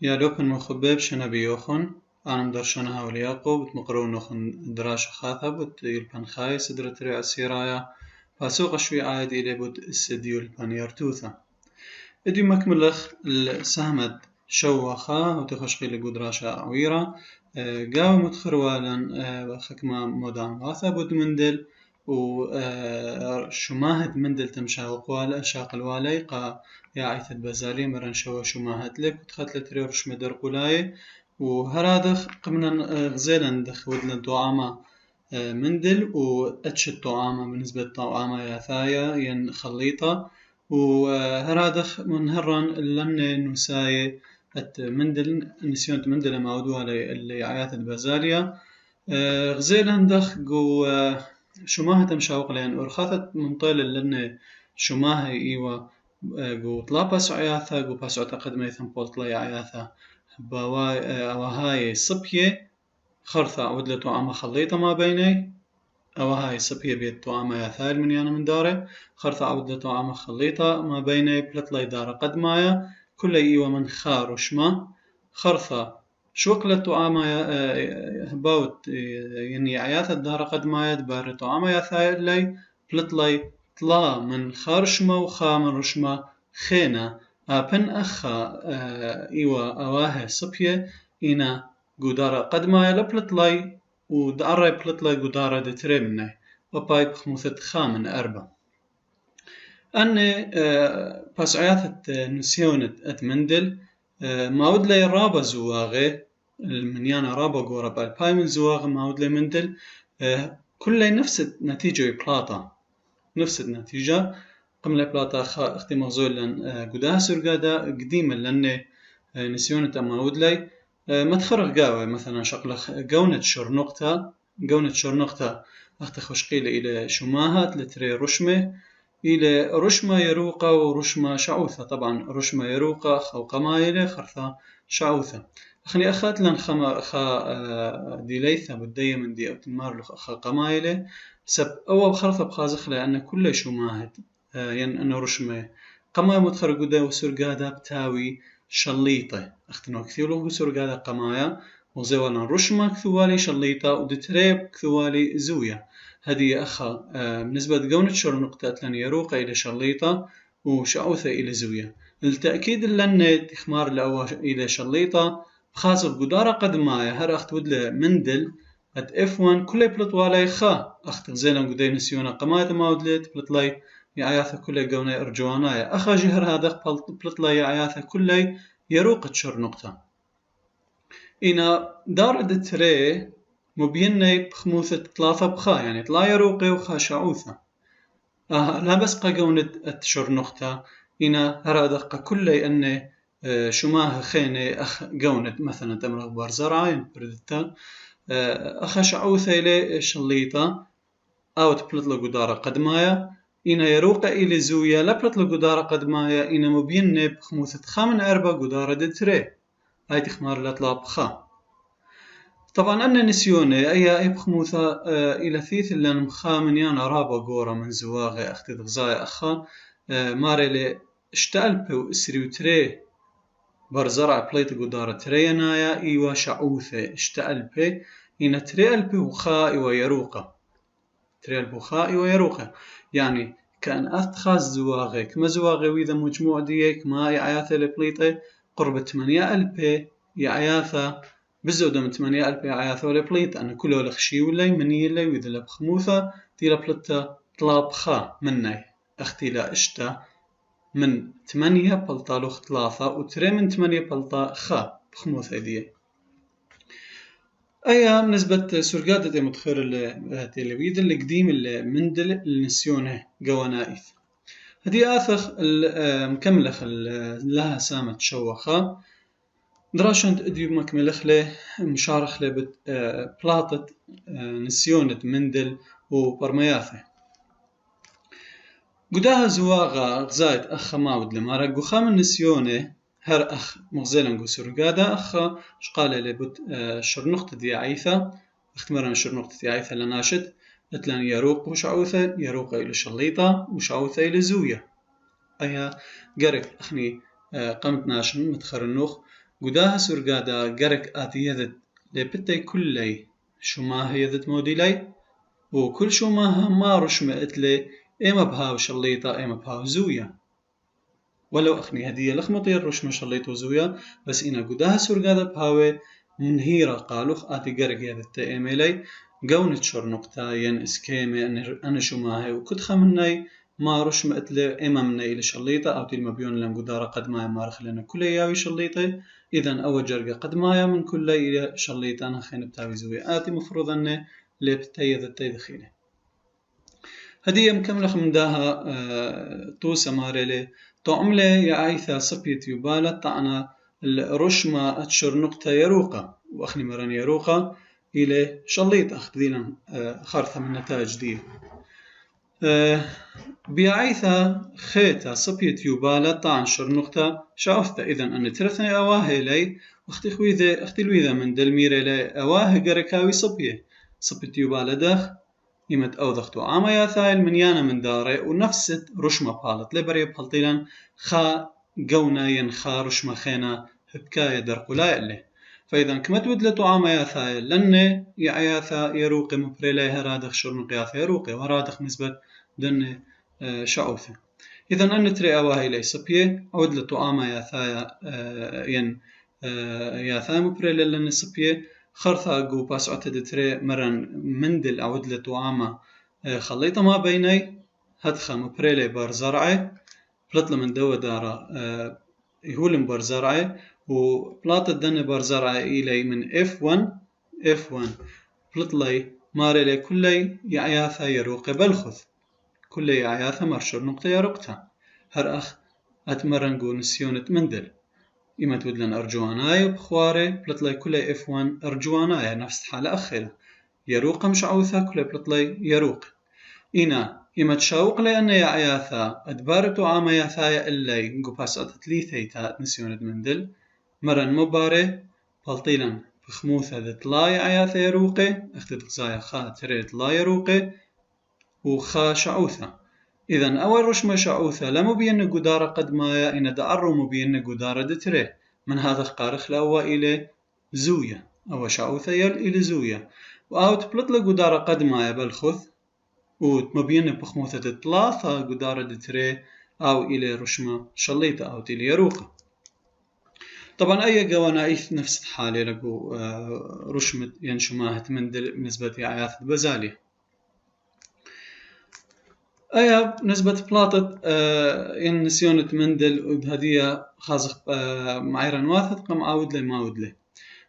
يا لوكن مخبب شنا بيوخن أنا مدرشنا هاولياقو بتمقرون نوخن دراش خاثة بت يلبن خاي سدرة ريع السيرايا فاسوق شوي عادي لبد السديو البن يرتوثا ادي مكملخ السهمد شوخا وتخشقي لقدراشا عويرة قاو متخروالا خكما مودان غاثا بود مندل وشماهد مندل تمشى وقوال شاق الوالي قا يا عيث البزالي مرن شماهد لك وتخت لتري رش مدر قلاي وهرادخ قمنا غزيلا دخ ودنا الدعامة مندل واتش الطعامة بالنسبة للطعامة يا ثايا ين خليطة وهرادخ منهرن لن نساي مندل نسيون مندل موضوع اللي عيات البازاليا غزيلا دخ جو شماهة تمشاوق لين ورخاثت منطيل لن شماهة ايوه جو طلابس عياثا جو باس اعتقد ميثم بولطلي عياثا هاي صبية خرثة عودلة طعامة خليطة ما بيني هاي صبية بيت طعامة يا ثايل من يانا من داره خرثة عودلة طعامة خليطة ما بيني بلطلي داره قد مايا كل ايوه من خار وشما خرثة شوكلة طعامة باوت يعني عياثة الدارة قد مايا دبار طعامة يا ثايل لي بلطلي طلا من خارشمة وخا من رشمة خينا بن أخا إيوة أواه صبية إنا قدارة قد ما يلبلطلي ودارة بلطلي قدارة دتري منه وباي بخموثة خامن أربع أني باس عياثة نسيونة أتمندل ماود لي رابا زواغي المنيانا رابا قورا بالباي من زواغ ماود لي مندل كل نفس النتيجة بلاطة نفس النتيجة قمنا بلاطة اختي مغزول لن قداها سرقادة قديما لن نسيونة أماود لي ما تخرج قاوة مثلا شقلخ قونة شرنقطة اختي خشقيلة إلى شماهات لتري رشمة إلى رشمة يروقة ورشمة شعوثة طبعا رشمة يروقة خوقمايلة خرثة شعوثة أخني أخات لن خا ديليثة بدي من دي أبتمار خا قمايلة سب أول خرثة بخازخ لأن كل شماهد ين أنه رشمة قماية متخرج قدا وسرقادة بتاوي شليطة اختنو كثيرو سرقادة قماية وزوانا رشمة كثوالي شليطة ودتريب كثوالي زوية هذه أخا بالنسبة لقونة شرنقطة لن يروق إلى شليطة وشعوثة إلى زوية للتأكيد لن تخمار إلى شليطة بخاصة قدارة قد مايا هر أخت ودل مندل F1 كل بلطوالي خا أخت زينا قدي نسيونا قماية ما ودلت بلطلي يعياثة كل قونة إرجوانايا أخا جهر هذا بلطلي يعياثة كل يروق شرنقطة إنا دار دتري مبيني بخموثة ثلاثة بخا يعني طلا يروقي وخا شعوثة لا بس قونة شرنقطة إنا هرادق كل أن شماه خيني أخ قونة مثلا تمرغ بارزراين بردتا أخا شعوثة إلي شليطة أو تبلطلو قدارة قدمايا إنا يروق إلي زوية لا بلطلو قدارة قدمايا إنا مبيني بخموثة خامن أربع قدارة دتري هاي تخمار لطلا بخا طبعا أنا نسيوني أي بخموثة إلى ثيث اللي مخامن يانا رابا قورة من زواغي أختي غزاي أخا ماري لي اشتألبي وإسريوتري برزرع بليت قدارة ترينايا إيوا شعوثة اشتألبي إنا تريالبي وخا إيوا يروقة تريالبي وخا إيوا يروقة يعني كان أتخاز زواغي كما زواغي وإذا مجموع ديك ما يعياثة لبليطة قرب 8,000 يعياثة بزودة من 8,000 يعياثة لبليطة أنا كله لخشي ولا مني لي وإذا لبخموثة دي لبلطة طلاب خا مني أختي لا إشتا من 8 بلطة لوخ 3 وتري من 8 بلطة خا بخموثة دي أيام نسبة سرقادة متخير اللي بيد اللي قديم اللي مندل اللي نسيونه قوانائث هذه آثخ مكملخ لها سامة شوخة دراشنت اديو مكملخ له مشارخ له بلاطة نسيونة مندل وبرمياثة قداها زواغا غزايت أخ ماود لما رقو خام نسيونه هر أخ مغزيلا قو سرقادة أخ شقالة لبت شرنقطة دي عيثة اختمرنا شرنقطة دي عيثة لناشد اتلان يروق وشعوثة يروق إلى شليطة وشعوثة إلى زوية أيها قرق أخني قمت ناشن متخرنوخ قداها سرقادا قرق آتي يذت لبتي كلي شماه يذت موديلي وكل شماه ما رشمة اتلي إما بهاو شليطة إما بهاو زويا ولو أخني هدية لخمطير رشمة شليط وزويا بس إنا قداها سرقادا بهاوي منهيرة قالوخ آتي قرق يذت إيميلي قونة شر نقطة ين إسكيمي أنا شماهي وكدخة مني ما رشمة اتلي إما مني إلي شليطة أو تلما بيون لن قدارة قد مايا مارخ لنا كل ياوي شليطة إذن أول جرقة قد مايا من كل إلي شليطة أنا خين بتاوي زويا آتي مفروض أنه لبتي ذتي دخينه هدية مكملة من داها توسا ماريلي طعملة يا عيثا صبيت يبالة طعنا الرشمة أتشر نقطة يروقة وأخني مران يروقة إلى شليط أخذينا خارثة من نتائج دي بيعيثا خيتا صبيت يبالة طعن شر نقطة شعفتا إذن أن ترثني أواهي لي اختلويذا من دلميري لي أواهي قركاوي صبيت يبالة داخ إمت أوضختو عاما يا ثايل من يانا من داري ونفست رشمة بالت لبري بحلطيلا خا قونا ينخا رشمة خينا هبكاية درقلاء له فإذا كمت ودلتو عاما يا ثايل لن يعياثا يروقي مبريلي هرادخ شرن قياثا يروقي ورادخ نسبة دن شعوثة إذا أن تري أواهي لي سبيه أودلتو عاما يا ثايا ين يا ثايا مبريلي لن سبيه خرثا جو باس عتدتري مرن مندل عودلة وعامة خليطة ما بيني هدخا مبريلي بار زرعي بلطل من دو دارا يهولن بار زرعي وبلاط الدن بار زرعي إلي من F1 بلطلي ماريلي كلي يعياثا يروقي بلخذ كلي يعياثا مرشر نقطة يروقتها هر أخ أتمرن جو نسيونة مندل إما تودلن أرجواناي بخواري بلطلي كلي F1 أرجواناي نفس حالة أخيرة يروق مشعوثة كلي بلطلي يروق إما تشاوق لأن يعياثا أدبارتو عاما ياثايا إلي نقوباس أتتليثيتا نسيونة مندل مرن مباري بلطيلا بخموثة ذات لا يعياثا يروقي اختد غزايا خا تريت لا يروقي وخا شعوثة إذن أول رشمة شعوثة لا مبين قدارة قد مايا إن دعرو مبين قدارة دتري من هذا قارخ لأوا إلى زوية أو شعوثة يل إلى زوية وأو تبلطل قدارة قد مايا بالخذ ومبين بخموثة ثلاثة قدارة دتري أو إلى رشمة شليطة أو تلي يروقة طبعا أي قوانايث نفس الحالة لقو رشمة ينشماهة مندل بالنسبة لعياث بزالية أيا نسبة بلاطة إن نسيونة مندل وبهدية خازق معيران واثت قم عاود لي ماود لي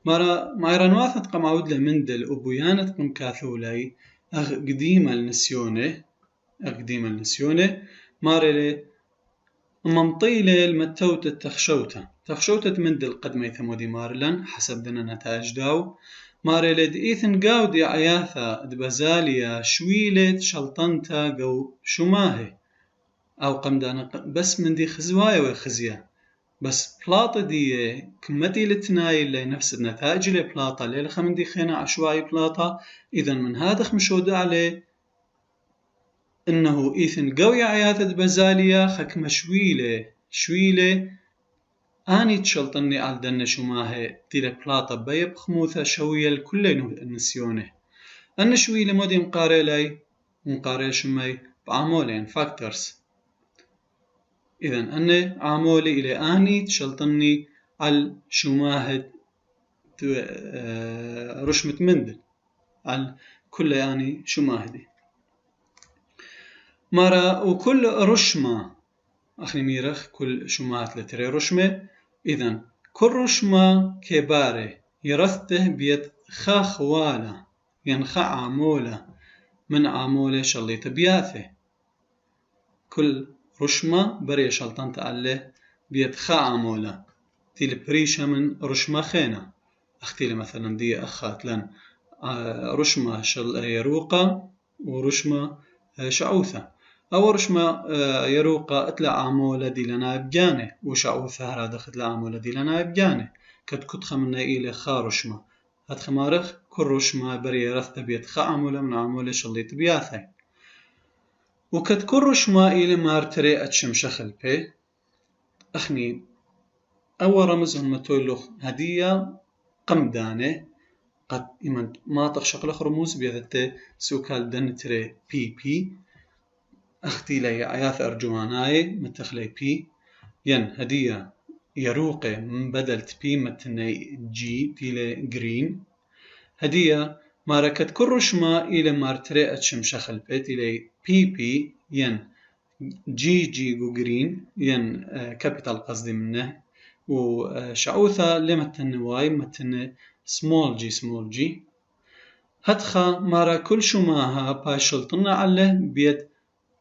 مرة معيران واثت قم عاود لي مندل وبيانة قم كاثولي قديمة النسيونة ماري لي ممطيلة المتوتة تخشوتة مندل قد ميثم ودي مارلن حسب دنا نتائج داو ماري لد إيثن قاودي عياثا دبزاليا شويلت شلطنتا قو شماهي أو قمدانا بس من دي خزوايا وخزيا بس بلاطة دي كمتي لتناي اللي نفس النتائج اللي بلاطة اللي لخا من دي خينا عشوائي بلاطة إذن من هذا خمشود عليه إنه إيثن قوي عياثا دبزاليا خكمة شويلة أني تشلطني على دن شماهي تيلا بلاطة بيب خموثة شوية الكل النسيونه أن شوية لمودي مقاري شمي بعامولين فاكتورز إذن أن عامولي إلى أني تشلطني على شماهي رشمة مندل على كل أني شماهدي مرة وكل رشمة أخي ميرخ كل شماهات لتري رشمة إذن كل رشمة كبارة يرثته بيد خاخوالة ينخع عامولة من عامولة شليت بياثه كل رشمة بري شلطان تقله بيد خا عامولة تيل بريشة من رشمة خينة اختيل مثلا دي أخات لن رشمة يروقة ورشمة شعوثة أو رشمة يروقة اتلا عامولة دي لنا بجانه وشعوثة هرا اتلا عامولة دي لنا بجانه كد كتخ من إلى خا رشمة هتخمارخ كل رشمة بري رثت بيد خا عامولة من عامولة شليت بياثي وكد كل رشمة إلى مارتري أتشم شخل بي أخني أول رمزهم متولو هدية قمدانة قد إيمان ما تخشق لخ رموز بيذت سوكال دنتري بي أختي لي عياث أرجواناي متخلي بي ين هدية يروقي من بدلت بي متني جي تيلي جرين هدية ماركت كرشما إلى مارتري أتشمشخل بيت إلي بي ين جي جو جرين ين كابيتال قصدي منه وشعوثة لمتن واي متن سمول جي هتخا مارا كل شماها باشلطنا على بيت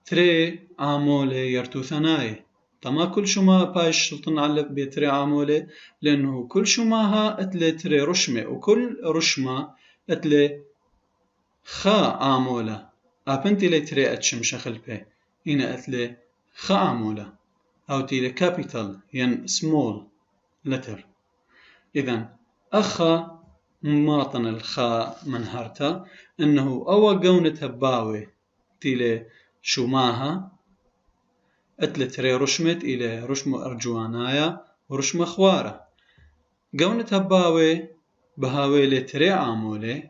تري عامولة يرتو ثناي تما كل شما باشلطنا على بيت تري عامولة لأنه كل شماها اتلي تري رشمة وكل رشمة اتلي خا عامولة أبنتي لي تري أتشم شخل بي هنا اتلي خا عامولة أو تيلي كابيتال ين سمول لتر إذن أخا ماطن الخاء منهرتا إنه أو قونة هباوي تيلي شماها أتلي تري رشمت إلى رشم أرجوانايا ورشم خوارة قونة هباوي بهاوي لتري عامولي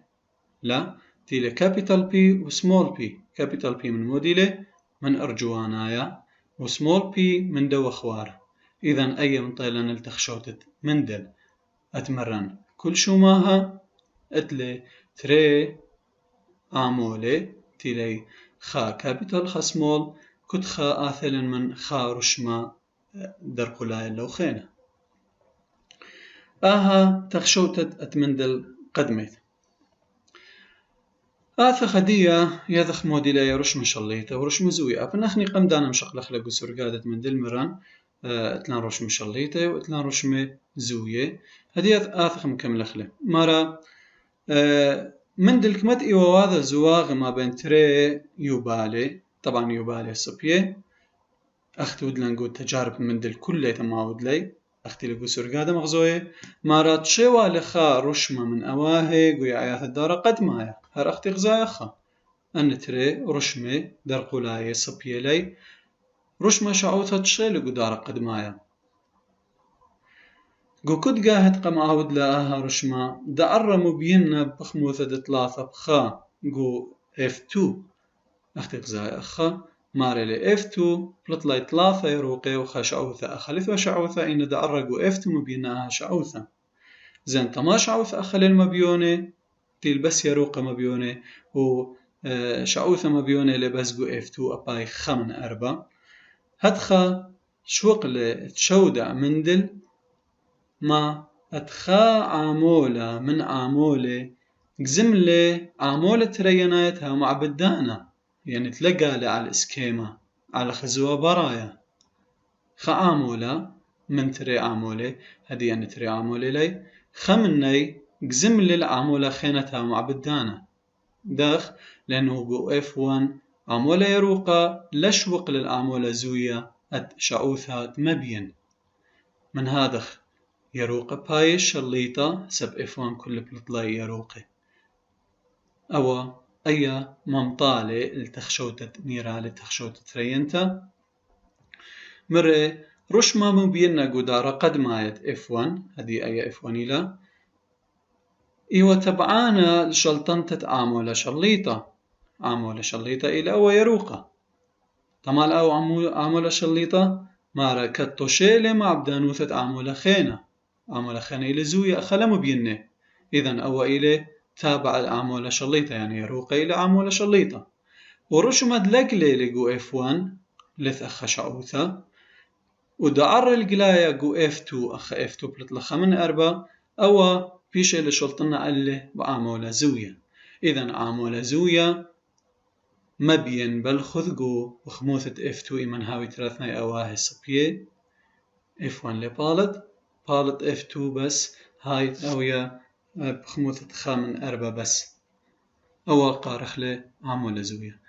لا تيلي كابيتال بي وسمول بي كابيتال بي من موديلي من أرجوانايا وسمول بي من دو خوارة إذن أي من طيلان التخشوتت من دل أتمرن كل شماها أتلي تري عامولي تيلي خا كابيتال خا سمول كت خا آثلا من خا رشما درقلاي لو خينا تخشوتت أتمندل قدمت خدية يذخ موديلا رشم شليته ورشم زوية فنخني قم دانا مشقلخ لقو سرقادة من دل مران اتلان رشم شليته واتلان رشم زوية هدية آثخ مكملخله مارا من دلك مد إيواذا زواغ ما بين تري يوبالي طبعا يوبالي صبية أختي ودلان قود تجارب من دل كله تماود لي أختي لقو سرقادة مغزوية مارا تشيوا لخا رشمة من أواهي قوي عياث الدارة قد مايا هر أختي غزايا خا أن تري رشمة درقولاي صبية لي رشمة شعوثة تشي لقو دارة قد مايا قو كد قاهد قم عاود لاها رشمة دعر مبيننا بخموثة ثلاثة بخا قو F2 أختي غزايا خا ماري لي F2 بلطلاي ثلاثة يروقي وخا شعوثة أخلث وشعوثة إن دعرقو F2 مبيناها شعوثة زين تما شعوثة أخل المبيونة تيل بس يروقة مبيونة وشعوثة مبيونة لبس قو F2 أباي خمن أربع هدخا شوقل تشودع مندل ما أتخا عامولة من عامولة قزملة عامولة ترينايتها مع بدانا يعني تلقى على الاسكيما على خزوة برايا خا عامولة من تري عامولة هدي يعني تري عامولة لي خمني قزملة العامولة خينتها مع بدانا داخ لأنه بو F1 عامولة يروقة لشوق للعامولة زوية شعوثها مبين من هذا يروقة بايش شليطة سب F1 كل بلطلاي يروقة أو أي ممطالة التخشوتة نيرالة تخشوتة ترينتا مرة رشما مبينة قدارة قد مايت F1 هذه أي F1 إلى إيوة تبعانا لشلطنتة عامولة شليطة إلى أو يروقة تمال أو عامولة شليطة مارا كتوشيلة مع بدانوثة عامولة خينة إلى زوية أخلا مبينة إذن أو إلى تابع العامولة شليطة يعني يروقة إلى عامولة شليطة ورشمد لقلي لقو F1 لث أخ شعوثة ودعر القلاية قو F2 أخ F2 بلطلخة من أربع أو بيش إلى شلطنا أله بعامولة زوية إذن عامولة زوية مبين بل خذقو وخموثة F2 إمن هاوي تراثناي أواهي صبية F1 لبالت F2 بس هاي أويا بخموثة خامن أربع بس أو قارخ له عامولة زوية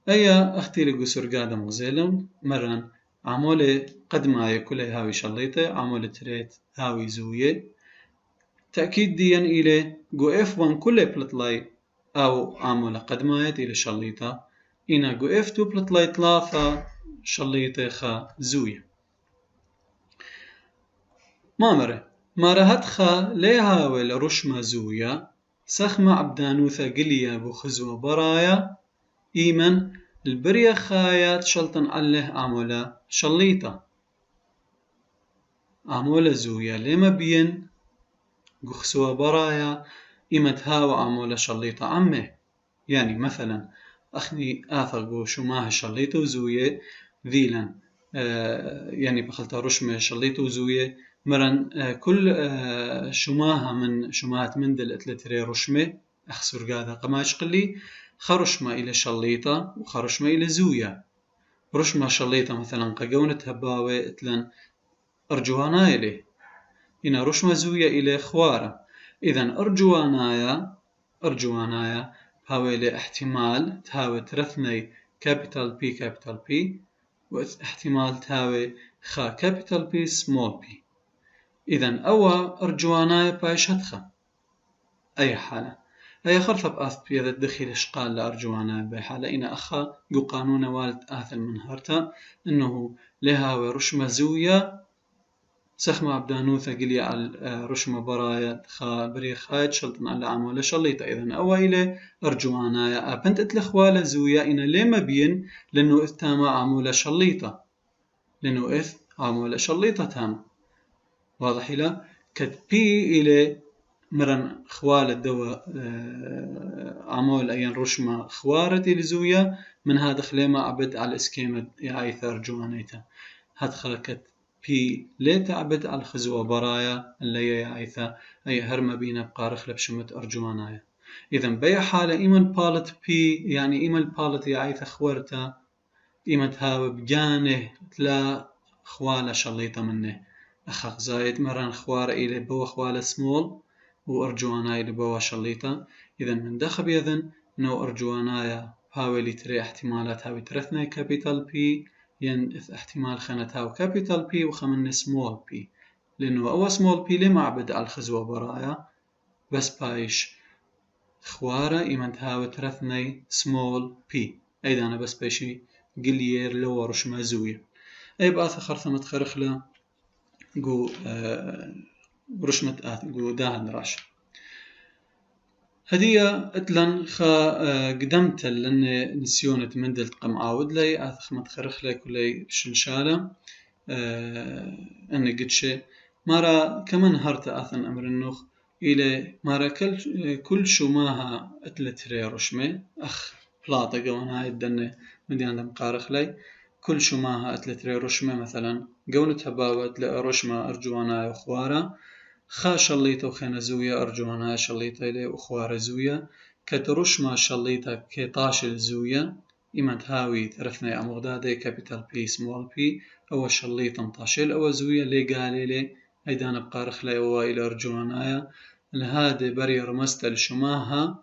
أيا أختي لقو سرقادة مغزيلم مران عامولة قد ما كلها هاوي شليطة عامولة تريت هاوي زوية تأكيد ديان إلى قو F1 كله بلطلاي أو عامولة قد مايت إلى شليطة إنا قو F2 بلطلاي ثلاثة شليطة خا زوية مارا هتخا ليها والرشمة زويا سخمة عبدانوثا قليا بخزوة برايا إيمن البرية خايات شلطن عليه عمولا شليطة عمولا زويا لما بين قخسوة برايا إيمت هاو عمولا شليطة عمه يعني مثلا أخني آثقو شماها شليطة وزوية ذيلا يعني بخلتها رشمة شليطة وزوية مرن كل شماها من شماهات مندل اتلتري رشمة أخسر قادا قماش قلي خرشمة إلى شليطة وخرشمة إلى زوية رشمة شليطة مثلا ققونة هباوة اتلن أرجوانا إليه إن رشمة زوية إلى خوارة إذن أرجوانايا هاوي احتمال تهاوي ترثني capital P capital P واحتمال تهاوي خا capital P small p إذن أوا أرجوانايا بايش هتخا أي حالة أي خرطة بآث بيذا الدخيل إشقال لأرجوانايا بأي حالة إن أخا قو قانون والد آثل من هرتا إنه لهاوي رشمة زوية سخمة عبدانوثا قليا على رشمة برايا خا بري خايد شلطن على عمولة شليطة إذن أوا إلي أرجوانايا أبنت اتلخوالة زويا إن لما بين لأنه إث تاما عمولة شليطة لأنه إث عمولة شليطة تاما واضح إلا كد بي إلي مرن خوالة دوا عمول أين رشمة خوارة إلي زويا من هذا خليما عبد على الإسكيمة يعيث أرجوانيتا هاد كد بي ليه تعبد على الخزوة برايا اللي يعيثا أي هرم بينا بقارخ لبشمت أرجوانايا إذن بأي حالة إيمن بالت بي يعني إيمن بالت يعيثا خوارتا إيمن تهاو بجانه تلا خوالة شليطة منه أخاق زايد مران خوار إلي بوا خوالة سمول وأرجوانايا إلي بوا شليطة إذن من دخب يذن نو أرجوانايا هاوي تري احتمالات هاوي ترثنا كابيتال بي ين احتمال خانتها كابيتال بي وخمن سمول بي لأنه أول سمول بي لما عبد على الخزوة برايا بس بايش خوارة إيمنتها وترثني سمول بي أيضا أنا بس بايشي قليير لو رشمة زوية أي بآث خرثة متخرخلة قو رشمة قو داهن راش هدية اتلن خا قدمت لأن نسيونة مندلت قم عاود لي آثخ متخرخ لي كلي شلشالة أن قد شيء مرة كمان هرت آثن أمر النوخ إلى مرة كل شماها اتلتري رشمة أخ بلاطة قوان هاي الدنة مديان دم قارخ لي كل شماها اتلتري رشمة مثلا قونتها باوت لرشمة أرجوانا وخوارا خا شليطة وخينا زوية أرجوانها شليطة إلي وخوار زوية كترشمة شليطة كطاش الزوية إما تهاوي ترثنا أمغدادي كابيتال بي سمول بي أو شليطة مطاشل أو زوية لي قالي لي أيضا بقارخ لي أو إلى أرجوانايا لهذا بري رمست الشماها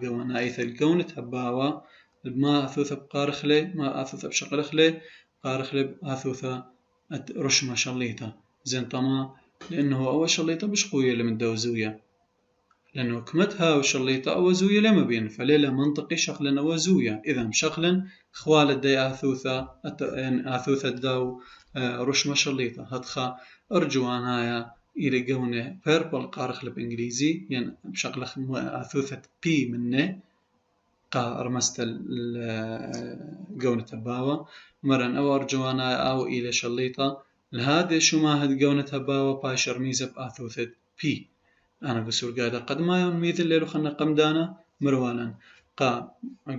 قوانا إيث القونة هباوة ما أثوث بقارخ لي ما أثوث بشقلخ لي قارخ لي أثوث رشمة شليطة زين طما لأنه أول شليطة مش قوية لمن دو زوية لأنه كمتها وشليطة أو زوية لما بين فليلة منطقي شغلنا وزوية إذا مشغلا خوالة دي آثوثة دو رشمة شليطة هتخا أرجوانايا إلى قونة purple قارخ بالإنجليزي يعني بشغلة آثوثة بي منه قا رمست قونة باوا مرن أو أرجوانايا أو إلى شليطة لهذا شو ما هاد قونة باوا باشر ميزة بآثوثة بي أنا بسور قاعدة قد ما يوم ميثل ليلو خلنا قمدانا مروالا قا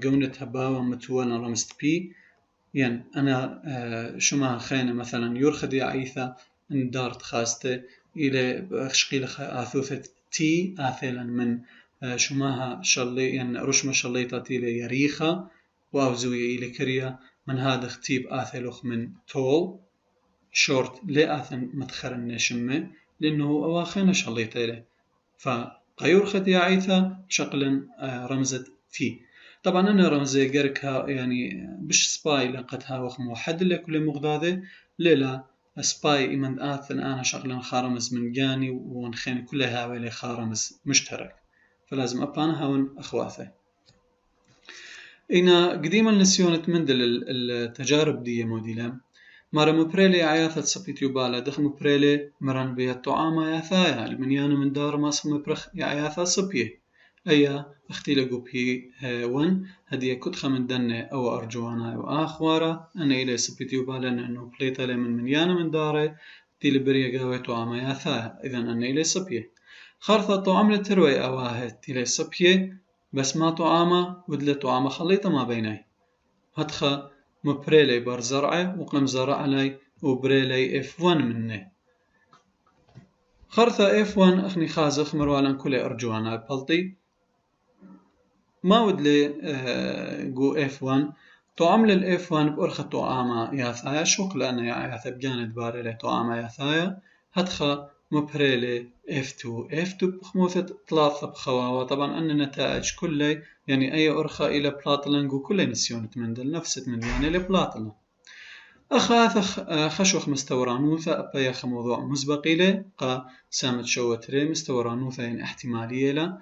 قونة باوا متوانا رمست بي يعني أنا شو ما خينا مثلا يرخد يعيثة اندارت خاسته إلى شقيل آثوثة تي آثلا من شو ماها شلي يعني رشمة شليطة إلى يريخة وأوزوية إلى كريا من هذا اختيب آثلوخ من تول شورت لآثن مدخر النشمة لأنه أواخينا شليطة إليه فقيور خدي عيثة شقلا رمزة تي طبعا أنا رمزي قركها يعني بش سباي لقتها وخ موحد لكل مغداده ليلا سباي إمن آثن أنا شغلا خارمز من جاني ونخين كلها ويلي خارمز مشترك فلازم أبانا هون أخواثي إنا قديما نسيونة مندل التجارب دي موديلا مارا مبريلي عياثة سبيت يبالا دخ مبريلي مران بيا الطعامة ياثايا المنيانا من دار ماس مبرخ عياثة سبيه أيا اختيلقو بي ون هدية كتخة من دنة أو أرجوانا وآخوارا أنا إلي سبيت يبالا أنه بليتا لي من منيانا من داري تي لبريا قاوي طعامة ياثايا إذن أنا إلي سبيه خارثة طعام لتروي أواهد تي سبيه بس ما طعامة ودل طعامة خليطة ما بيني هدخة مبريلي بار زرعه وقم زرع علي وبريلي F1 منه خرثة F1 أخني خازخ مروالا كل أرجوانا بلطي ما ودلي جو F1 طعام للF1 بأرخة طعامة ياثايا شوق لأنه ياثا بجاند باريلي طعامة ياثايا هدخة مبريلي F2 بخموثة ثلاثة بخواوة طبعا أن النتائج كلي يعني أي أرخة إلى بلاطلنجو كلي نسيونة مندل نفست من يعني لبلاطلن أخاث خشوخ مستورانوثة أبايخ موضوع مسبق إليه قا سامت شوتري مستورانوثة يعني احتمالية لا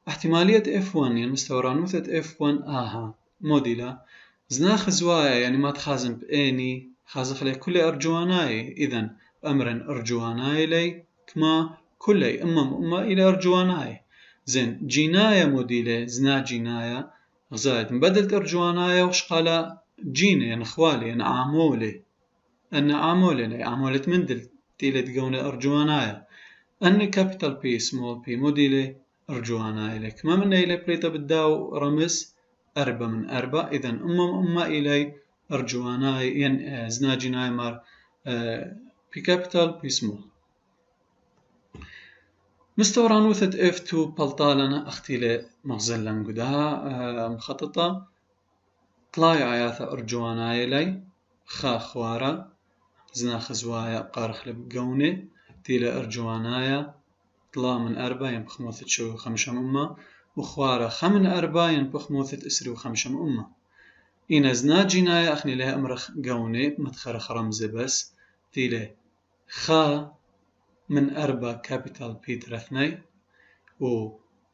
احتمالية F1 يعني مستورانوثة F1 آها موديلا زناخ زوايا يعني ما تخازن بأني خازخ لي كل أرجواناي إذن أمرا أرجواناي لي كما كلي أما إلى أرجواناي زين جينايا موديلة زنا جينايا غزايد مبدلت أرجوانايا وش قال جيني يعني خوالي يعني عامولي أن عامولي عامولة مندل تيلة تقون أرجوانايا أن كابيتال بي سمول بي موديلة أرجوانايا لك ما من إلي بريتا بداو رمز 4 من 4 إذن أما إلي أرجواناي يعني زنا جينايا مار بي كابيتال بي سمول مستورانوثة F2 بلطالنا أختيلة مغزلن قدها مخططة طلاي عياثة أرجواناي لي خا خوارا زنا خزوايا قارخ لبقوني تيلة أرجوانايا طلا من 4 ينبخ شو 5 أمة وخوارا خمن 4 ينبخ إسري و5 أمة إنا زنا جينايا أخني لها أمرخ قوني متخرخ رمز بس تيلة خا من 4 كابيتال بي ترثني و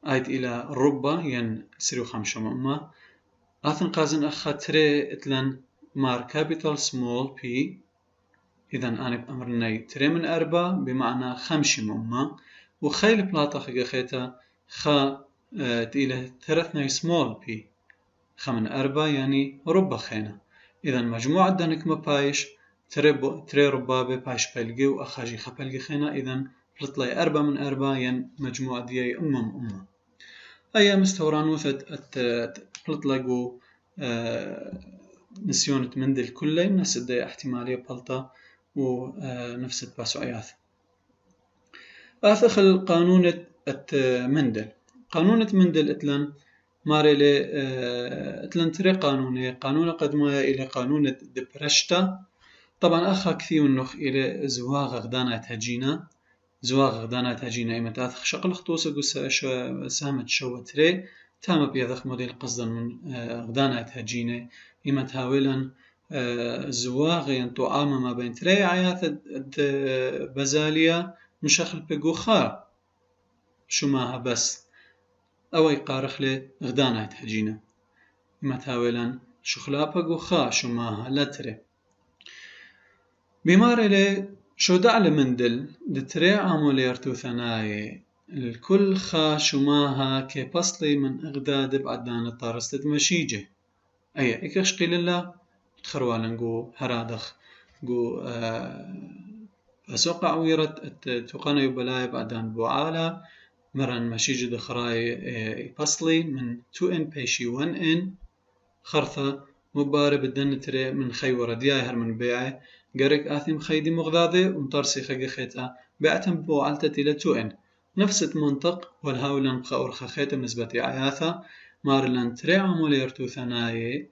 آيت إلى ربا ين إسري و5 أمة آثن قازن أخا تري إتلن مار كابيتال سمول بي إذن أنا بأمرني تري من 4 بمعنى 5 أمة وخيل بلاطة خيتا خا تيله ترثني سمول بي 5 من 4 يعني ربا خينا إذن مجموعة دانك مبايش تري ربا ببايش بلقي وأخاجي خبلقي خينا إذن بلطلي 4 من 4 ين مجموعة ديي أمة أي مستورانوثة بلطلقو نسيونة مندل كلي نفس الدي احتمالية بلطة ونفس الباسوعيات آثخل قانونة مندل قانونة مندل اتلن ماريلي اتلن تري قانون قدمها إلى قانونة دبرشتا طبعا أخا كثير النخ إلى زواغ غدانات هجينا إما تاثخ شقل خطوسة سامت شو تري تام بيذخ موديل قصدا من غدانات هجينة إما تهاولا زواغ ينتو عامة ما بين تري عياث بزالية مشخل بقوخا شو ماها بس أو يقارخ لي غدانات هجينة إما تهاولا شخلا بقوخا شو ماها لا تري بماري لي شو دعل مندل دتري عامولي ارتو ثناي الكل خا شماها كبصلي من اغداد بعدان طارستد مشيجه اي اكش قيل الله تخروالن جو هرادخ جو اسوق عويرة توقانا يبلاي بعدان بوعالة مرن مشيجه دخراي بصلي من 2n بيشي 1n خرثة مبارة بدن تري من خيورة دياي هر من بيعه قرق آثم خيدي مغذاذي ومطرسي خيقي خيتا بعتم بوعالتة إلى 2n نفس المنطق والهاولن بخاور خيتا نسبة عياثة مارلن تري عمولي يرتو ثناي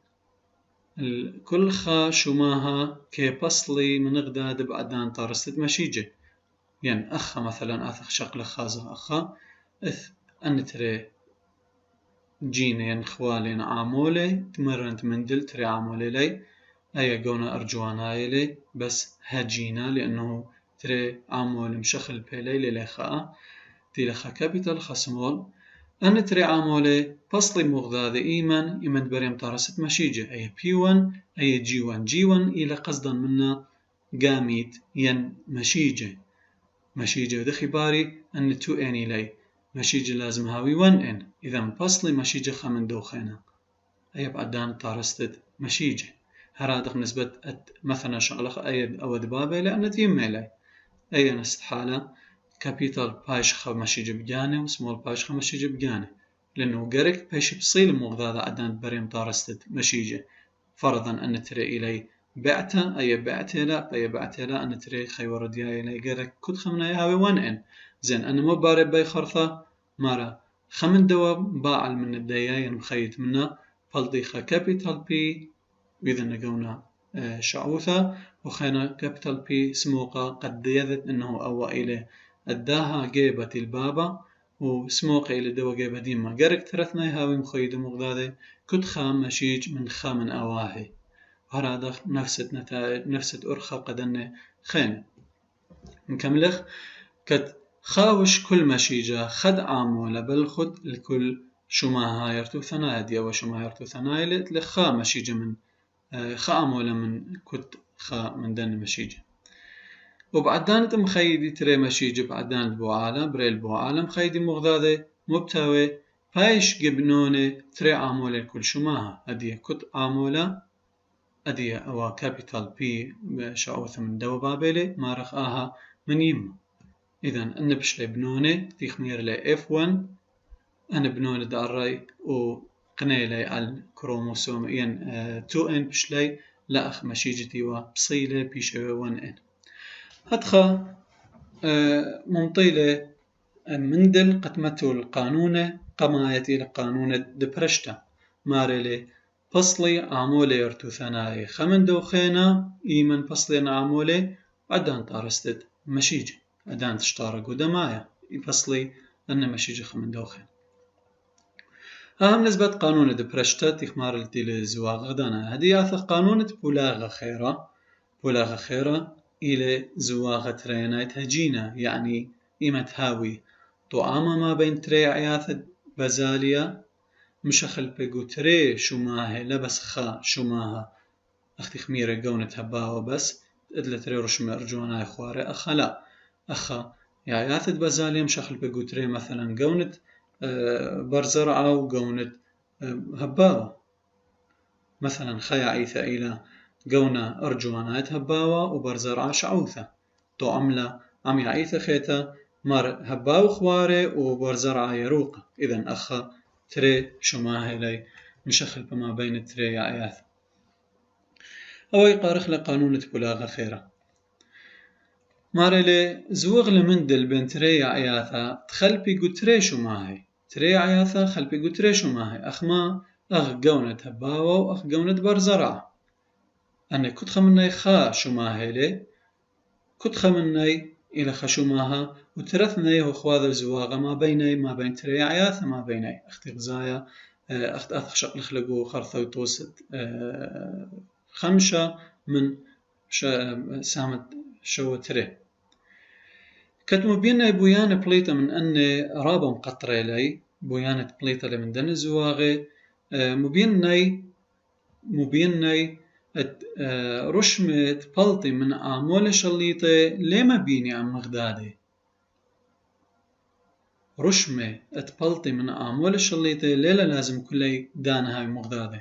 الكل خا شماها كي بصلي من غداد بعدان طارستد مشيجة يعني أخا مثلا آثخ شقل خازة أخا أن تري جينين خوالين عامولي تمرنت مندل تري عامولي لي أي قونا أرجوانا لي بس هجينا لأنه تري عامول مشخل بيلي لليخاء تيلخا كابيتال خسمول أن تري عامولي فصلي مغذاذي إيمن بريم طارست مشيجة أي P1 أي G1 إلى قصدا منا جاميت ين مشيجة دخي باري أن 2 ان إلي مشيجة لازم هاوي 1 ان إذا بصلي مشيجة خمن دوخينا أي بعدان طارستد مشيجة هرادق نسبة مثلا شغلق أي أود بابي لأن تيم إلي أي نستحالة كابيتال بايش مشيجة بجاني وسمول بايش مشيجة بجاني لأنه جرك بايش بصيل مغذاذة عدان بريم طارستد مشيجة فرضا أن تري إلي بعته أي بعته لا أن تري خي ورديا إلي جرك كد خمنا يهاوي 1 ان زين أنا مو بارب باي خرطة مرة خمن دوا باعل من الدياين مخيط منا فالديخة كابيتال بي وإذا نقونا شعوثة وخينا كابيتال بي سموقة قد يذت إنه أو إلى أداها جيبة البابا وسموقة إلى دوا جيبة ديما جرك ترثنا يهاوي مخيط مغذاذة كد خام مشيج من خامن أواهي هذا نفست نتائج نفست أرخى قدنة خين نكملخ كت خاوش كل مشيجة خد عامولة بل خد الكل شما هايرتو ثنايا دي وشما هايرتو ثنايا لخا مشيجة من خا عامولة من كت خا من دن مشيجة وبعدان مخيدي تري مشيجة بعدان البوعالة بري البوعالة مخيدي مغذاذة مبتوي بايش جبنونة تري عامولة الكل شماها أدية كت عامولة أدية أو كابيتال بي شعوث من دو بابيلي ما رخاها من يم إذن أنا بشلي بنونة تيخمير لي F1 أنا بنونة داري وقني لي على الكروموسوم 2N بشلي لا أخ مشيجتي وبصيلة بيشوي 1N هدخا ممطيلة مندل قتمته القانون قمايتي لقانون دبرشتا مارلي فصلي عامولي يرتو ثنائي خمن دوخينا إيمن فصلي عامولي عدان طارستد مشيجي عدان تشتارق ودمايا فصلي أن مشيجي خمن دوخين أهم نسبة قانون دبرشتا تخمار التي زواغ غدانا هدي آثق قانون بولاغ خيرة إلى زواغ ترينايت هجينا يعني إيمة هاوي طعامة ما بين تري عياث بزاليا مشخل بيقو تري شماهي لبس خا شماها أختي خميرة قونة هباوة بس إدلة تري رشمة أرجوانا إخواري أخا لا أخا يعني عياث بزاليا مشخل بيقو تري مثلا قونة برزرعة وقونة هباوة مثلا خيا عيثة إلى قونة أرجوانات هباوة وبرزرعة شعوثة تو عملة عم يعيثة خيتا مار هباو خواري وبرزرعة يروقة إذن أخا تري شماهي لي مشخل بما بين تري عياث أو يقارخ لقانون بلاغة خيرة مارلي زوغ لمندل بين تري عياثة تخل بيقو تري شماهي تري عياثة خل بيقو تري شماهي أخما أخ قونة هباوة وأخ قونة برزرعة أنا كنت خمني خا شماهي لي كنت خمني إلى خشماها وترثني هو خوذ زواغة ما بين تري عياثة ما بيني أختي غزايا أخت أخشق لخلقو خرثة وتوسط خمشة من سامت شو تري كتمو بينا بويانة بليطة من أن رابا مقطرة لي بويانة بليطة من دن زواغة مبيني رشمة بلطي من عامولة شليطة لما بيني عم مغدادي رشمة بلطي من عامولة شليطة ليلة لازم كلي دانا هاي مغدادي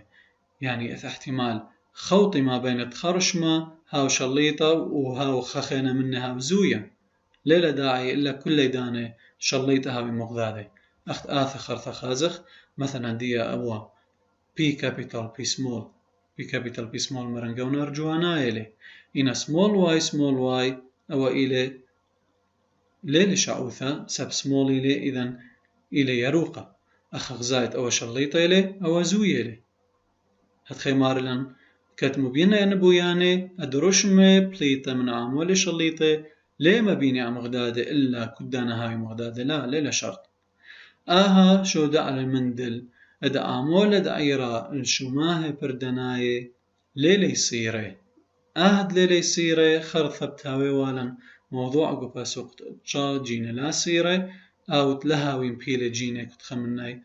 يعني إذا احتمال خوطي ما بين تخرشمة هاو شليطة وهاو خخينة منها وزوية ليلة داعي إلا كلي دانا شليطة هاي مغدادي أخت آث خرثة خازخ مثلا دي أبوا P capital P small P capital P small مرنجونا رجوانا إلي إن small y أو إلي ليلة شعوثة سب small إلي إذن إلي يروقة أخ غزايت أو شليطة إلي أو زوية إلي هتخي مارلن كتمو بينا ينبوياني أدرشمة بليطة من عامولة شليطة ليه ما بيني عم غدادة إلا كدانا هاي مغدادة لا ليلة شرط آها شو دا على المندل أدا عامولة دعيرة الشماهي بردناي ليلة يصيري أهد ليلة يصيري خرثة بتاوي والا موضوع قبا سوقت تشا جينا لا صيري أو تلهاوي مبيلة جينا كنت خمناي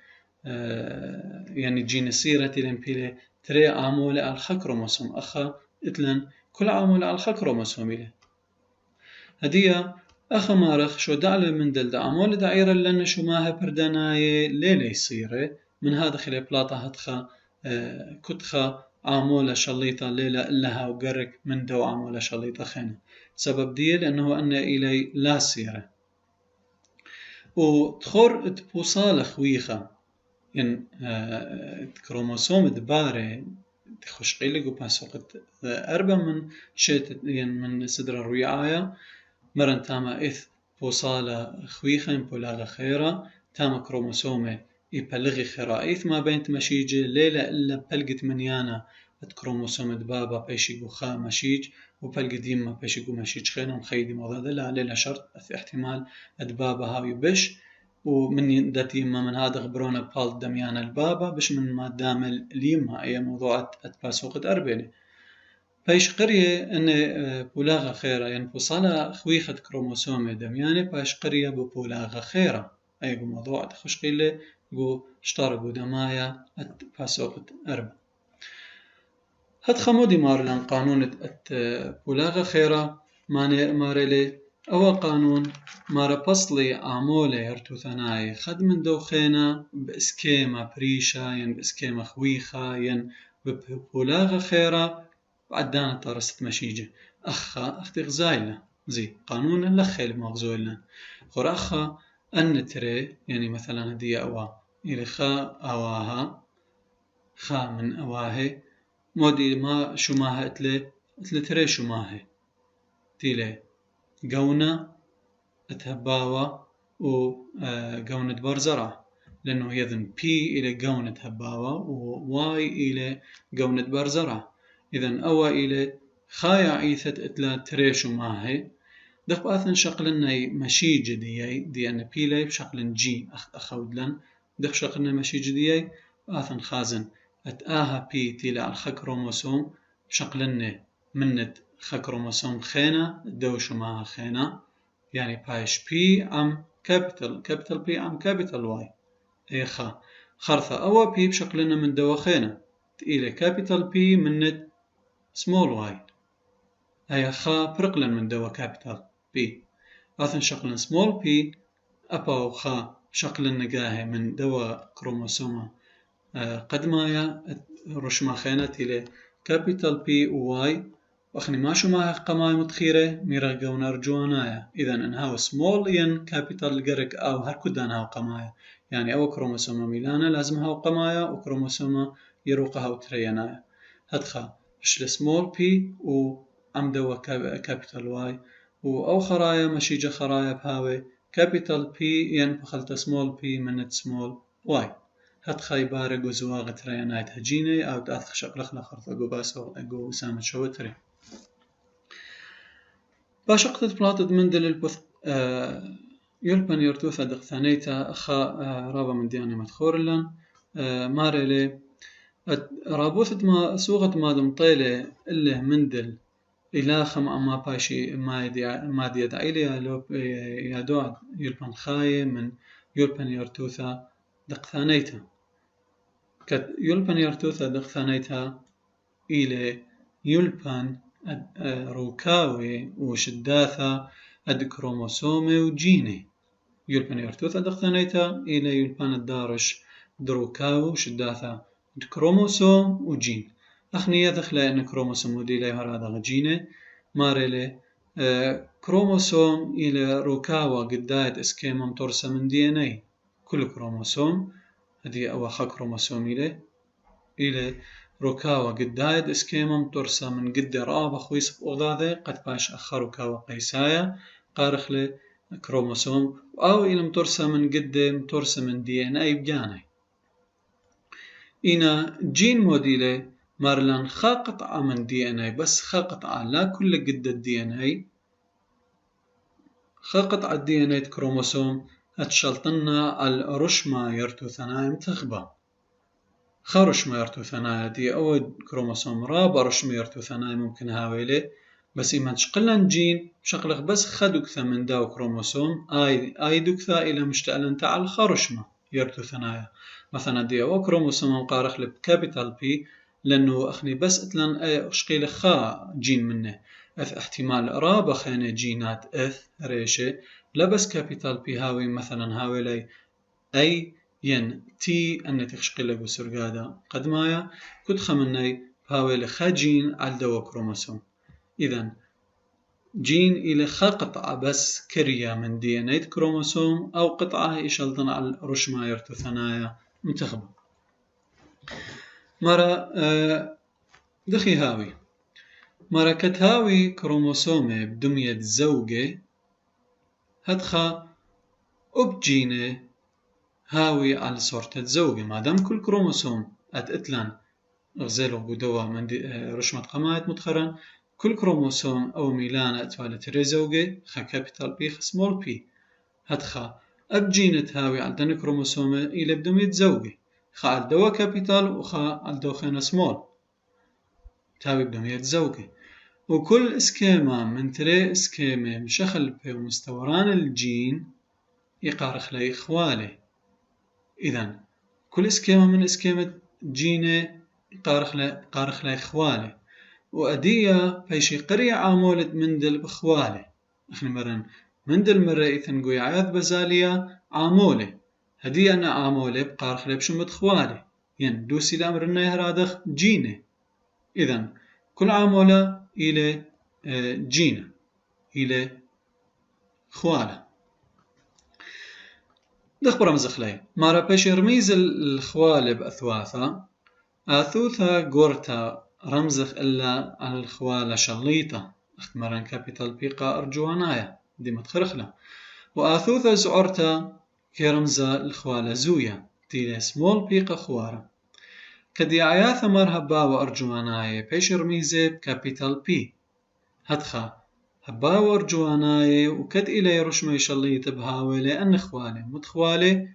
يعني جينا سيرة تلين بيلة تري عامولة الخكروموسوم أخا إتلن كل عامل على كروموسوم إليه هدية أخا مارخ شو دعلة من دل عمول دعيرة لأن شو ماها بردناي ليلة يصيره من هذا خلي بلاطة هتخا كتخا عامولة شليطة ليلة إلها وقرك من دو عامولة شليطة خينة سبب دي لأنه أن إلي لا سيرة وتخور تبوصال خويخة إن كروموسوم دبارة تخش قيلك وباسوقت أربع من شيت من صدر الرعاية مرن تاما إث بوصالة خويخة بولاغة خيرة تاما كروموسومة يبلغي خيرا إث ما بين تمشيجة ليلة إلا بلقت منيانا كروموسوم دبابة بيشيقو خا مشيج وبلقت ديما بيشيقو مشيج خينا مخيدي موضوع لا ليلة شرط احتمال دبابة هاوي بش ومن داتي ما من هذا خبرونا بال دميانا البابا بش من ما دام اليما أي موضوع أتباسوقت أربيني باش قرية أن بولاغة خيرة يعني بوصالة خويخة كروموسومة دميانة باش قرية ببولاغة خيرة أي موضوع تخش قيلة جو اشترقوا دمايا باسوقت أربع هاد خمودي مارلان قانون بولاغة خيرة مارلي أو قانون مارا بصلي عمولة يرتو ثناي خد من دو خينا بإسكيمة بريشة ين بإسكيمة خويخة ين ببولاغة خيرة بعدانا طارست مشيجة أختي غزايلة زي قانون لخيل مغزولنا خور أخا أن تري يعني مثلا هدية أوا إلي خا أواها خا من أواهي مودي ما شو ماها اتلي تري شو ماهي تيلي قونة تهباوة وقونة برزرة لأنه يذن بي إلى قونة هباوة وواي إلى قونة برزرة إذن أوا إلى خايا عيثة اتلا تريشو ماهي دخ بأثن شقلنا مشيجة دي أن بيلي بشقلن جي أخودلن دخ شقلنا مشيجة دي بأثن خازن أتآها بي تيلا على الخكروموسوم بشقلنا منت خكروموسوم خينا دوشو ماها خينا يعني باش بي عم كابيتال بي عم كابيتال واي اي خا خرثة أوا بي بشقلنا من دوا خينا تقيلة كابيتال بي منت سمول واي أي خا برقلن من دوا كابيتال بي أثن شقلن سمول بي أبا وخا شقلن نقاهي من دوا كروموسوما قد مايا رشما خينا تيلة كابيتال بي واي وأخني ما شو ما قماي متخيرة ميرا قونا رجوانايا إذن إنهاو سمول ين كابيتال قرق أو هركدان هاو قمايا يعني أو كروموسوما ميلانا لازم هاو قمايا وكروموسوما يروقها وترينايا هدخا بشل سمول بي وعم دوا كابيتال واي أو خرايا مشيجة خرايا بهاوي كابيتال بي ين بخلت سمول بي منت سمول واي هدخا يبارق وزواغ ترينايت هجيني أو تأثخ شقلخ لخرطة قو باسو قو سامت شو تري باش اقتد بلاطد مندل البث يلبن يرتوثا دق ثانيتا أخا رابا من دياني مدخورلن ماريلي رابوثت ما سوغت ما دم طيلة إله مندل إلاخم أما باشي ما دي دعيلي يادو يلبن خاي من يلبن يرتوثا دق ثانيتا كت يلبن يرتوثا دق ثانيتا إلى يلبن روكاوي وشداثا كروموسومي وجيني يلبن يرتوثا دقثانيتا إلى يلبن الدارش دروكاوي وشداثا كروموسوم وجين أخني يدخل أن كروموسوم وديلي هذا جيني ماريلي كروموسوم إلى روكاوي قدايت اسكيما متورسة من دي ان اي كل كروموسوم هذه أوخا كروموسوم إلى روكاوا قدايد اسكيما متورسة من قد رابا خويس بأغذاذي قد باش أخا روكاوا قيسايا قارخلي كروموسوم أو إلى متورسة من قد متورسة من دي ان اي بجاني إنا جين موديلي مارلان خا قطعة من دي ان اي بس خا قطعة لا كل قد الدي ان اي خا قطعة دي ان اي كروموسوم هتشلطنا على رشما يرتو ثنايم تخبى خارش ما يرتو ثنايا دي أو كروموسوم رابع رش ما يرتو ثنايا ممكن هاويلي بس إما تشقلن جين شقلق بس خدوكثا من داو كروموسوم آي دوكثا إلى مشتقلن تعال خارش ما يرتو ثنايا مثلا دي أو كروموسوم مقارخ لب كابيتال بي لأنه أخني بس أتلن شقيل خا جين منه أث احتمال رابع خانة جينات أث ريشة لبس كابيتال بي هاوي مثلا هاوي لي أي ين تي أن تخشقيل بسرقادة قد مايا كد خمني هاوي لخا جين على دوا كروموسوم. إذن جين إلى خا قطعة بس كريا من دي ان اي كروموسوم أو قطعة يشلطن على رشما يرتو ثنايا منتخبة. مرة دخي هاوي مرة كتهاوي كروموسومة بدمية زوجة هدخا أبجينة هاوي على صورة زوجة ما دام كل كروموسوم أتأتلن غزلو بدوا من رشمة قمايت متخرن كل كروموسوم أو ميلان أتوالة تري زوجة خا كابيتال بي خا سمول بي هدخا أبجينة هاوي على دن كروموسومة إلى بدمية زوجة خا على دوا كابيتال وخا على دوا خينا سمول تاوي بدمية زوجة وكل اسكيما من تري اسكيما مشخل بمستوران الجين يقارخ لي إخوالي. إذن كل اسكيما من اسكيما جينة قارخ لي إخوالي وأدية بيشي قرية عامولة مندل بخوالي أخني مرن مندل مرة إثن قوي عياذ بزالية عامولة هدية أنا عامولة بقارخ لي بشمت خوالي ين دوسي لأمرنا يهرادخ جينة. إذن كل عامولة إلى جينة إلى خوالة دخبر مزخلي مارا بيش رميز الخوالة بأثواثا آثوثا قورتا رمزخ إلا على الخوالة شليطة اختمران كابيتال بيقا أرجوانايا دي متخرخلة وآثوثا زعرتا كرمزة الخوالة زويا تيلي سمول بيقا خوارة كدي عياثا مرهبا وأرجوانايا بيش رميزة بكابيتال بي هدخا هبا وأرجوانايا وكد إلي رشمي شليط بهاوي لأن خوالة متخوالة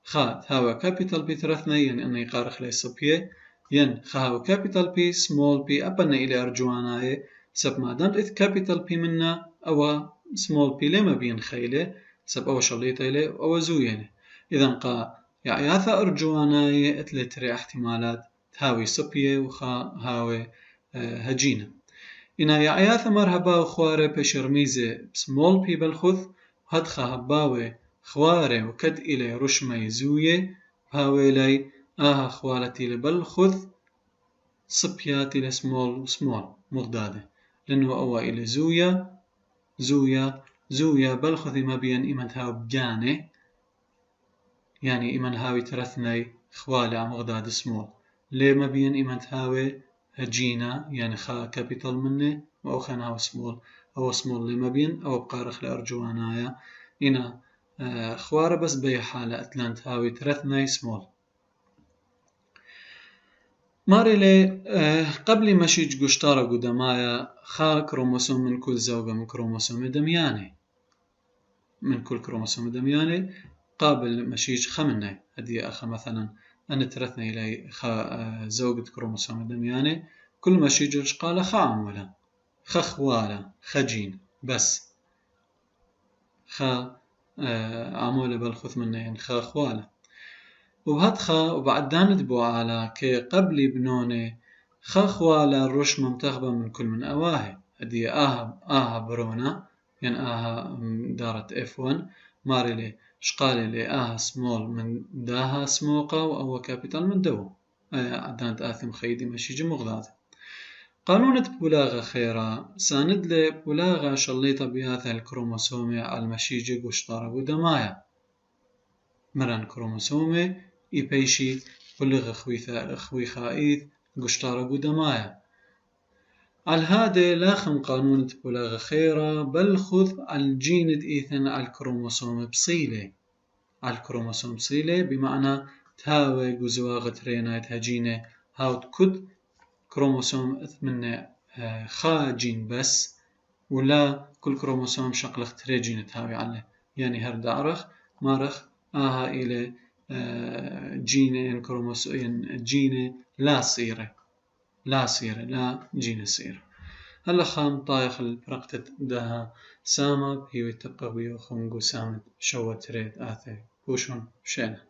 خات هاوي كابيتال بي ثلاثنا يعني أني قارخ لي صبيه ين خاو كابيتال بي سمول بي أبنى إلى أرجواناي سب ما دام إذ كابيتال بي منا أو سمول بي لما بين خيله سب أو شليطة إلي أو زوينه. إذن قا يعياثا أرجواناي أتلتري احتمالات هاوي صبيه وخا هاوي هجينة إنا يعياثا مرهبا وخواري بشرميزة سمول بي بالخذ هدخا هباوي خواري وكد إلي رشمي زوية هاوي لي خوالتي لبالخذ صبياتي لسمول سمول مغدادة لأنه أوا إلي زويا بالخذ ما بين إيمان هاو بجاني يعني إيمان هاوي ترثني خوالي عم مغداد سمول ليه ما بين إيمان هاوي هجينا يعني خا كابيتال مني أو خان هاو سمول أو سمول ليه ما بين أو بقارخ لأرجوانايا إنا خوارة بس بي حالة أتلانت هاوي ترثني سمول ماري لي قبل ما شيج قشتارة قدمايا خا كروموسوم من كل زوجة من كروموسوم دمياني من كل كروموسوم دمياني قابل مشيج خمني هدي أخا مثلا أنا ترثني إلي خا زوجة كروموسوم دمياني كل مشيج قال خا عمولا خا خوالة خجين بس خا عمولة بالخث مني خا خوالة وبهدخا وبعد دانت بوعالا كي قبل بنوني خا خوالة الرش ممتخبة من كل من أواهي هدي آها برونا يعني دارت F1 ماري لي شقالي لي سمول من داها سموقة وأو كابيتال من دو عدانت آثم خيدي مشيجي مغضاض قانونة بولاغة خيرا ساند لي بولاغة شليطة بهذا الكروموسومي على المشيجي قشطارة ودمايا مران كروموسومي إيبيشي بلغ خوي خائث قشطارة قدمايا على هذا لاخم قانون بلغ خيرا بل خذ الجين إيثن على الكروموسوم بصيلة على الكروموسوم بصيلة بمعنى تهاوي جزواغ ترينا تهجينة هاوت كد كروموسوم من خا جين بس ولا كل كروموسوم شقلخ تريجين تهاوي عليه يعني هرد عرخ مارخ إلى جين كروموسوم جين لا صيرة لا جين صيرة هلا خام طايخ البرقتة دها سامة هي تبقى ويا خونجو سامة شوة تريد آثي وشون شينا